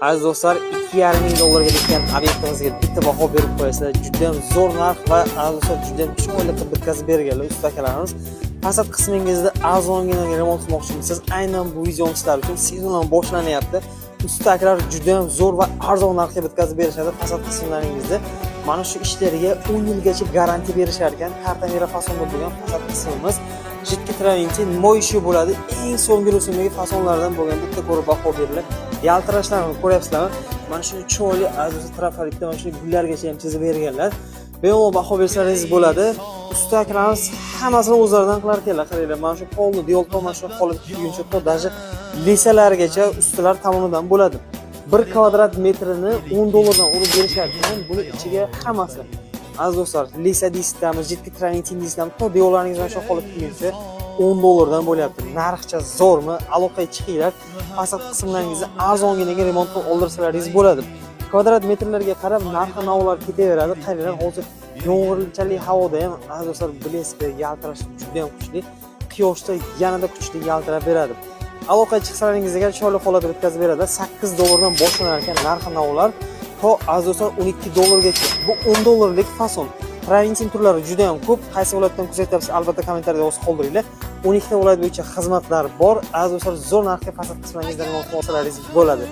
Aziz do'stlar, 2,5 ming dollarga ketgan obyektimizga bitta baho berib qo'yasizlar. Juda ham zo'r narx va aziz do'stlar juda ham chiroyli qilib bitkazib berganlar usta akalarimiz. Fasad qismingizda arzongina remont qilmoqchimisiz? Aynan bu videom sizlar uchun. Sezon ham boshlanyapti. Usta akalar juda ham zo'r va arzon narxga bitkazib berishadi fasad qismlaringizda. Mana shu ishlarga 10 yilgacha garantiya berishar ekan. Kartamera fasonda bo'lgan fasad qismimiz jiddiy travinti moyishi bo'ladi. Eng so'nggi rusumdagi fasonlardan bo'lgan bitta ko'rib baho beriladi. Yaltirashlarni ko'ryapsizlarmi? Mana shu chiroyli aziz trafalikda mana shu gullargacha ham chizib berganlar. Bemalol baho bersangiz bo'ladi. Usta akalarimiz hammasini o'zlaridan qilar ekanlar. Qaranglar, mana shu polni diolton mana shu holatga kelguncha to даже lisalargacha ustalar tomonidan bo'ladi. 1 kvadrat metrini 10 dollardan urib berishar ekan. Buni ichiga hammasi. Aziz do'stlar, lisa diskdamiz, jiddiy travintin diskdamiz to devorlaringiz mana shu holatga kelguncha 10 dollardan bo'lyapti. Narxcha zo'rmi? Aloqaga chiqinglar. Fasad qismlaringizni arzonginaga remont qilib oldirsalaringiz bo'ladi. Kvadrat metrlarga qarab narx-navolar ketaveradi. Qaranglar, hozir yomg'irchalik havoda ham aziz do'stlar blesk yaltirash juda ham kuchli. Quyoshda yanada kuchli yaltirab beradi. Aloqaga chiqsalaringiz agar chiroyli holatda bitkazib beradi. 8 dollardan boshlanar ekan narx-navolar to aziz do'stlar 12 dollargacha. Bu 10 dollarlik fason. Travintin turlari juda ham ko'p. Qaysi viloyatdan kuzatyapsiz? Albatta kommentariyada yozib qoldiringlar. 12 ta viloyat bo'yicha xizmatlar bor. Aziz do'stlar, zo'r narxga fasad qismlaringizdan remont qilsalaringiz bo'ladi.